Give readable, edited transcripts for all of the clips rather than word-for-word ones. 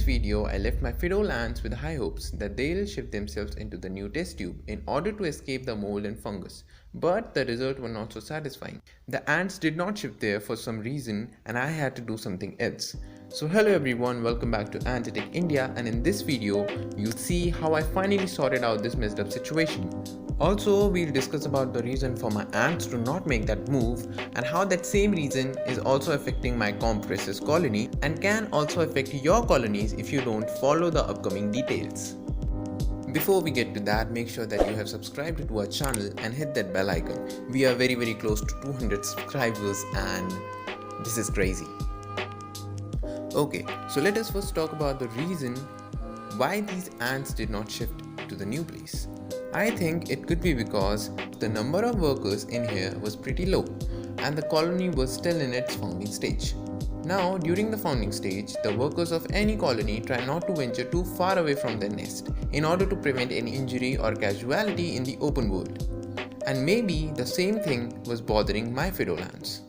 video, I left my Pheidoles ants with high hopes that they'll shift themselves into the new test tube in order to escape the mold and fungus. But the results were not so satisfying. The ants did not shift there for some reason and I had to do something else. So hello everyone, welcome back to Ant-Tech India, and in this video, you'll see how I finally sorted out this messed up situation. Also, we'll discuss about the reason for my ants to not make that move and how that same reason is also affecting my compressors colony and can also affect your colonies if you don't follow the upcoming details. Before we get to that, make sure that you have subscribed to our channel and hit that bell icon. We are very close to 200 subscribers and this is crazy. Okay, so let us first talk about the reason why these ants did not shift to the new place. I think it could be because the number of workers in here was pretty low and the colony was still in its founding stage. Now, during the founding stage, the workers of any colony try not to venture too far away from their nest in order to prevent any injury or casualty in the open world. And maybe the same thing was bothering my Pheidoles ants.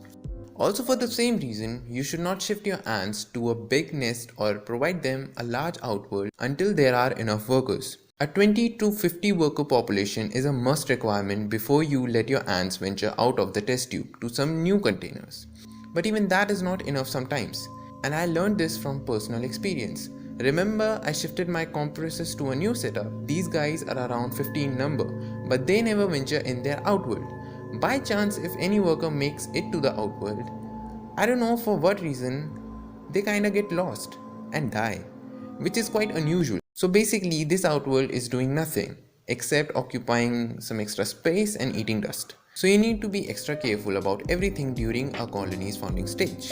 Also, for the same reason, you should not shift your ants to a big nest or provide them a large outworld until there are enough workers. A 20 to 50 worker population is a must requirement before you let your ants venture out of the test tube to some new containers. But even that is not enough sometimes, and I learned this from personal experience. Remember, I shifted my compressors to a new setup. These guys are around 15 number, but they never venture in their outworld. By chance, if any worker makes it to the outworld, I don't know for what reason, they kinda get lost and die, which is quite unusual. So basically, this outworld is doing nothing except occupying some extra space and eating dust. So you need to be extra careful about everything during a colony's founding stage.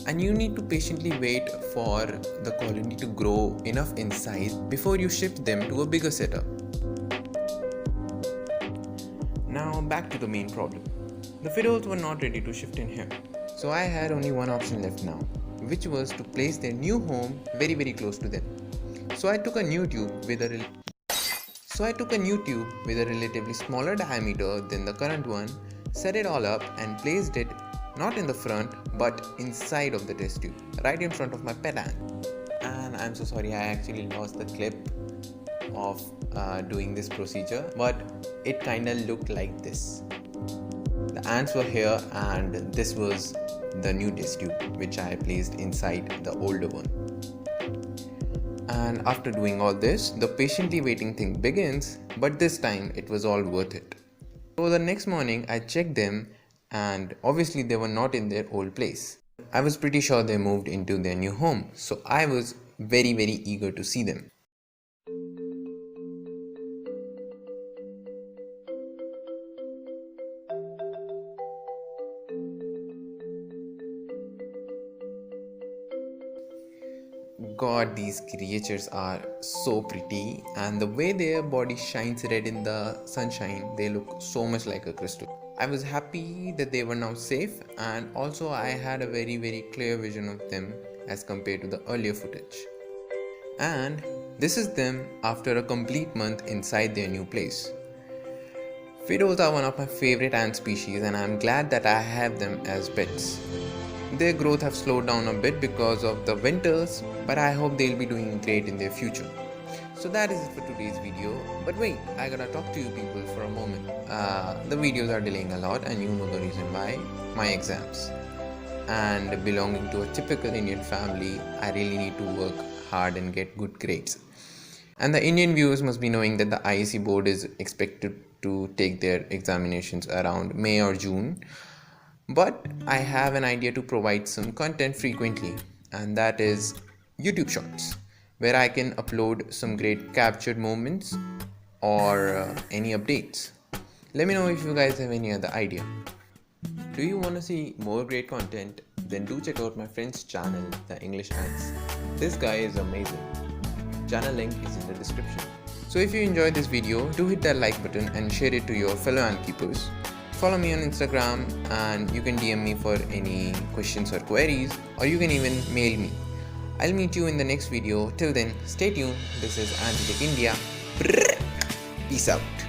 And you need to patiently wait for the colony to grow enough in size before you shift them to a bigger setup. Now back to the main problem. The Pheidoles were not ready to shift in here. So I had only one option left now, which was to place their new home very close to them. So I took a new tube with a relatively smaller diameter than the current one, set it all up and placed it not in the front but inside of the test tube, right in front of my pet ant. And I'm so sorry, I actually lost the clip of doing this procedure, but it kinda looked like this. The ants were here and this was the new test tube which I placed inside the older one. And after doing all this, the patiently waiting thing begins, but this time it was all worth it. So the next morning I checked them and obviously they were not in their old place. I was pretty sure they moved into their new home, so I was very eager to see them. God, these creatures are so pretty, and the way their body shines red in the sunshine, they look so much like a crystal. I was happy that they were now safe, and also I had a very clear vision of them as compared to the earlier footage. And this is them after a complete month inside their new place. Pheidoles are one of my favorite ant species and I am glad that I have them as pets. Their growth have slowed down a bit because of the winters, but I hope they'll be doing great in their future. So that is it for today's video. But wait, I gotta talk to you people for a moment. The videos are delaying a lot and you know the reason why. My exams. And belonging to a typical Indian family, I really need to work hard and get good grades. And the Indian viewers must be knowing that the IEC board is expected to take their examinations around May or June. But I have an idea to provide some content frequently, and that is YouTube Shorts, where I can upload some great captured moments or any updates. Let me know if you guys have any other idea. Do you want to see more great content? Then do check out my friend's channel, The English Ants. This guy is amazing. Channel link is in the description. So if you enjoyed this video, do hit that like button and share it to your fellow ant keepers. Follow me on Instagram and you can DM me for any questions or queries, or you can even mail me. I'll meet you in the next video. Till then, stay tuned. This is Ant-Tech India. Peace out.